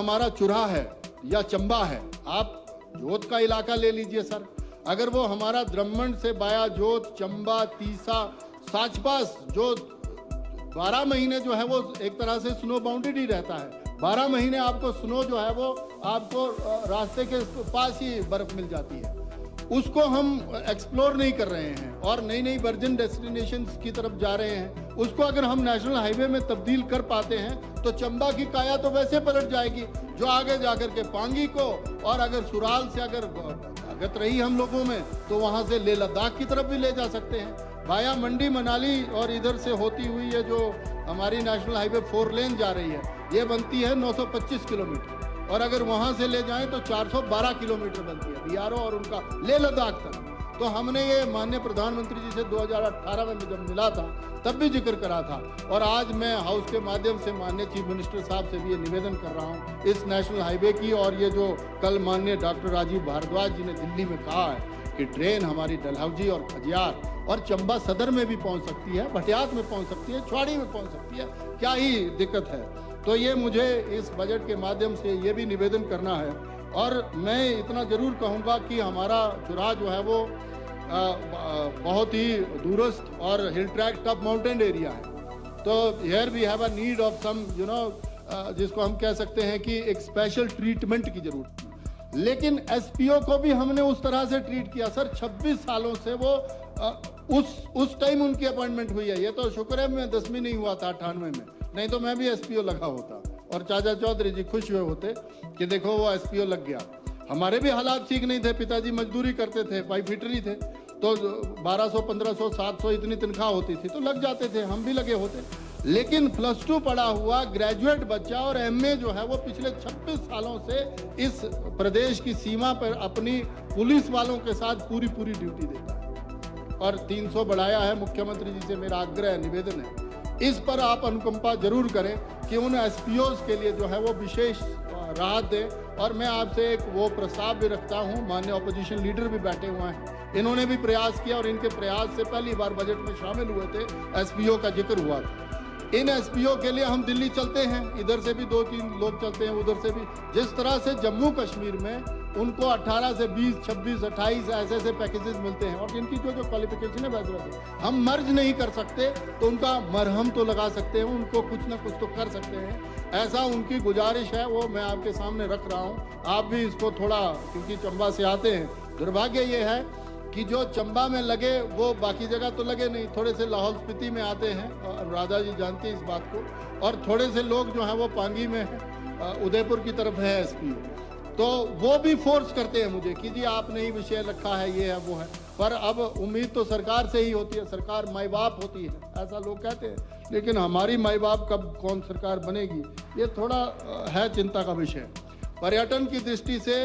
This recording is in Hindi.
हमारा चुरा है या चंबा है, आप जोत का इलाका ले लीजिए सर, अगर वो हमारा द्रम्मन से बाया जोत, चंबा, तीसा, साचपास जो 12 महीने जो है वो एक तरह से स्नो बाउंडेड ही रहता है। 12 महीने आपको स्नो जो है वो आपको रास्ते के पास ही बर्फ मिल जाती है, उसको हम एक्सप्लोर नहीं कर रहे हैं और नई नई वर्जिन डेस्टिनेशंस की तरफ जा रहे हैं। उसको अगर हम नेशनल हाईवे में तब्दील कर पाते हैं तो चंबा की काया तो वैसे पलट जाएगी, जो आगे जाकर के पांगी को, और अगर सुराल से अगर ताकत रही हम लोगों में तो वहां से लेह लद्दाख की तरफ भी ले जा सकते हैं। वाया मंडी, मनाली और इधर से होती हुई ये जो हमारी नेशनल हाईवे 4 लेन जा रही है, ये बनती है 925 किलोमीटर, और अगर वहां से ले जाएं तो 412 किलोमीटर बनती है BRO और उनका लेह लद्दाख तक। तो हमने ये माननीय प्रधानमंत्री जी से 2018 में जब मिला था तब भी जिक्र करा था, और आज मैं हाउस के माध्यम से माननीय चीफ मिनिस्टर साहब से भी ये निवेदन कर रहा हूँ इस नेशनल हाईवे की, और ये जो कल माननीय डॉक्टर राजीव भारद्वाज जी ने दिल्ली में कहा है कि ट्रेन हमारी डलहौजी और खजियार और चंबा सदर में भी पहुंच सकती है, भटियात में पहुंच सकती है, छुआड़ी में पहुंच सकती है, क्या ही दिक्कत है। तो ये मुझे इस बजट के माध्यम से ये भी निवेदन करना है, और मैं इतना जरूर कहूँगा कि हमारा चुराह जो है वो बहुत ही दूरस्थ और hill track top mountain area है, तो here we have a need of some जिसको हम कह सकते हैं कि एक स्पेशल ट्रीटमेंट की जरूरत है। लेकिन SPO को भी हमने उस तरह से ट्रीट किया सर, 26 सालों से वो उस टाइम उनकी अपॉइंटमेंट हुई है। ये तो शुक्र है मैं 10वीं नहीं हुआ था 98 में, नहीं तो मैं भी SPO लगा होता और चाचा चौधरी जी खुश हुए होते कि देखो वो SPO लग गया। हमारे भी हालात ठीक नहीं थे, पिताजी मजदूरी करते थे, पाइप फिटर ही थे, तो 1200, 1500, 700 इतनी तनख्वाह होती थी तो लग जाते थे, हम भी लगे होते। लेकिन +2 पढ़ा हुआ ग्रेजुएट बच्चा और MA जो है वो पिछले 26 सालों से इस प्रदेश की सीमा पर अपनी पुलिस वालों के साथ पूरी ड्यूटी देता है, और 300 बढ़ाया है। मुख्यमंत्री जी से मेरा आग्रह निवेदन है, इस पर आप अनुकंपा जरूर करें कि उन SPOs के लिए जो है वो विशेष राहत दें। और मैं आपसे एक वो प्रस्ताव भी रखता हूँ, माननीय ऑपोजिशन लीडर भी बैठे हुए हैं, इन्होंने भी प्रयास किया और इनके प्रयास से पहली बार बजट में शामिल हुए थे, SPO का जिक्र हुआ था। इन SPO के लिए हम दिल्ली चलते हैं, इधर से भी 2-3 लोग चलते हैं, उधर से भी। जिस तरह से जम्मू कश्मीर में उनको 18 से 20, 26, 28 ऐसे पैकेजेस मिलते हैं, और जिनकी जो क्वालिफिकेशन है वैसे हम मर्ज नहीं कर सकते तो उनका मरहम तो लगा सकते हैं, उनको कुछ ना कुछ तो कर सकते हैं। ऐसा उनकी गुजारिश है, वो मैं आपके सामने रख रहा हूँ। आप भी इसको थोड़ा, क्योंकि चंबा से आते हैं, दुर्भाग्य ये है कि जो चंबा में लगे वो बाकी जगह तो लगे नहीं, थोड़े से लाहौल स्पीति में आते हैं, और राधा जी जानती है इस बात को, और थोड़े से लोग जो हैं वो पांगी में हैं, उदयपुर की तरफ है SPO, तो वो भी फोर्स करते हैं मुझे कि जी आपने ही विषय रखा है, ये है वो है। पर अब उम्मीद तो सरकार से ही होती है, सरकार माई बाप होती है ऐसा लोग कहते हैं, लेकिन हमारी माई बाप कब कौन सरकार बनेगी ये थोड़ा है चिंता का विषय। पर्यटन की दृष्टि से